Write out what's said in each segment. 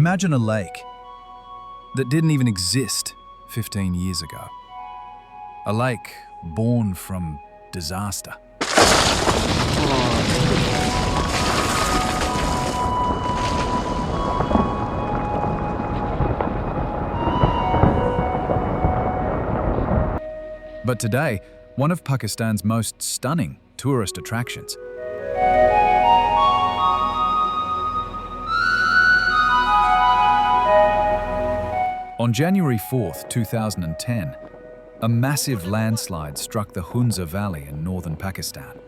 Imagine a lake that didn't even exist 15 years ago. A lake born from disaster. But today, one of Pakistan's most stunning tourist attractions. On January 4th, 2010, a massive landslide struck the Hunza Valley in northern Pakistan.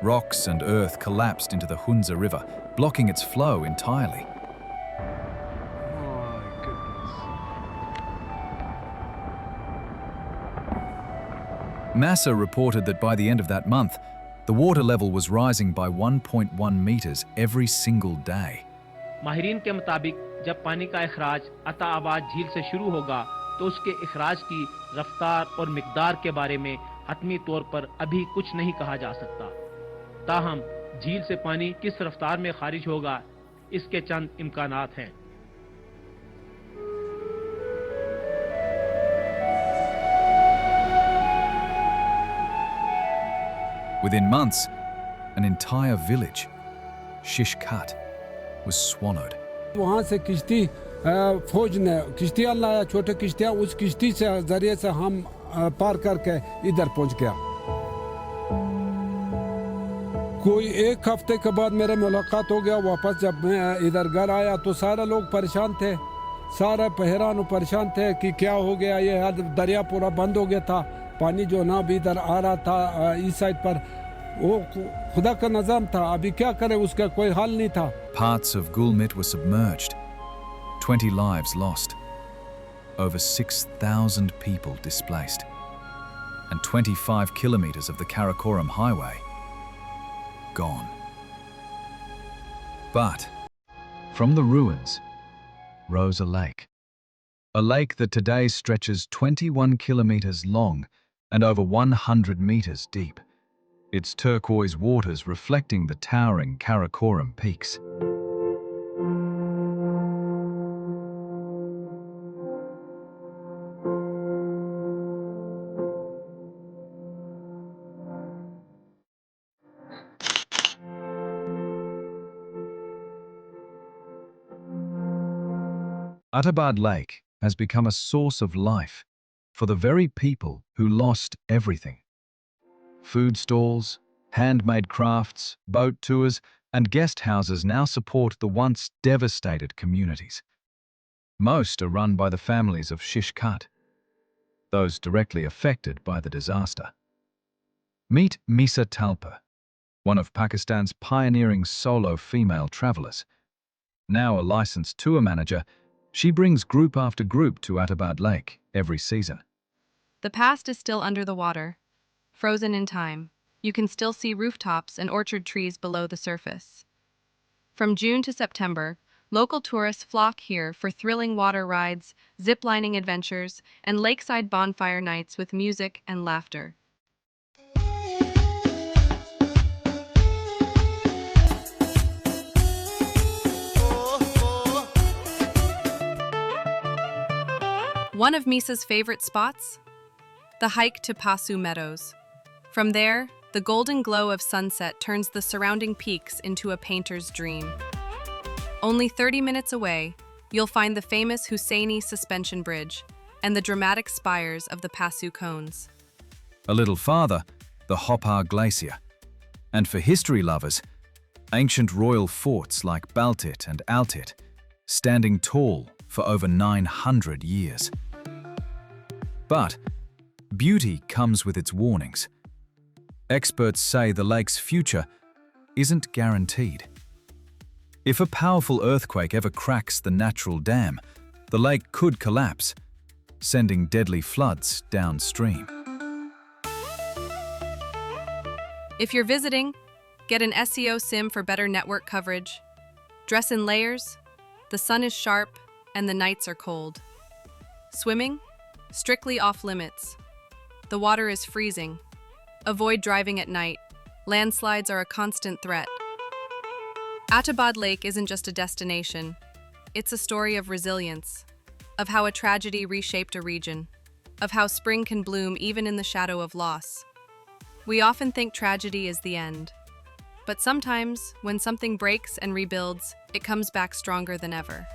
Rocks and earth collapsed into the Hunza River, blocking its flow entirely. NASA reported that by the end of that month, the water level was rising by 1.1 meters every single day. माहिरीन के मुताबिक जब पानी का इखराज अताबाद झील से शुरू होगा तो उसके इखराज की रफ्तार और मिकदार के बारे में हतमी तौर पर अभी कुछ नहीं कहा जा सकता। ताहम झील से पानी किस रफ्तार में खारिज होगा, इसके चंद इम्कानात हैं। Within months, an entire village, Shishkat, was swallowed. वहाँ से किश्ती फौज ने किश्तियाँ लाया, छोटे किश्तियाँ, उस किश्ती से जरिए से हम पार करके इधर पहुँच गया। कोई एक हफ्ते के बाद मेरे मुलाकात हो गया। वापस जब मैं इधर घर आया तो सारे लोग परेशान थे, सारे हैरान और परेशान थे कि क्या हो गया, ये दरिया पूरा बंद हो गया था, पानी जो ना भी इधर आ रहा था इस साइड पर, वो खुदा का निजाम था, अभी क्या करें, उसका कोई हल नहीं था। Parts of Gulmit were submerged, 20 lives lost, over 6,000 people displaced, and 25 kilometers of the Karakoram highway gone. But from the ruins rose a lake that today stretches 21 kilometers long and over 100 meters deep, its turquoise waters reflecting the towering Karakoram peaks. Attabad Lake has become a source of life for the very people who lost everything. Food stalls, handmade crafts, boat tours, and guest houses now support the once devastated communities. Most are run by the families of Shishkat, those directly affected by the disaster. Meet Misa Talpur, one of Pakistan's pioneering solo female travelers. Now a licensed tour manager, she brings group after group to Attabad Lake every season. The past is still under the water, frozen in time. You can still see rooftops and orchard trees below the surface. From June to September, local tourists flock here for thrilling water rides, ziplining adventures, and lakeside bonfire nights with music and laughter. One of Misa's favorite spots? The hike to Passu Meadows. From there, the golden glow of sunset turns the surrounding peaks into a painter's dream. Only 30 minutes away, you'll find the famous Hussaini suspension bridge and the dramatic spires of the Passu cones. A little farther, the Hopar Glacier. And for history lovers, ancient royal forts like Baltit and Altit, standing tall for over 900 years. But beauty comes with its warnings. Experts say the lake's future isn't guaranteed. If a powerful earthquake ever cracks the natural dam, the lake could collapse, sending deadly floods downstream. If you're visiting, get an SEO SIM for better network coverage. Dress in layers, the sun is sharp, and the nights are cold. Swimming? Strictly off limits. The water is freezing. Avoid driving at night. Landslides are a constant threat. Attabad Lake isn't just a destination. it's a story of resilience, of how a tragedy reshaped a region, of how spring can bloom even in the shadow of loss. We often think tragedy is the end, but sometimes, when something breaks and rebuilds, it comes back stronger than ever.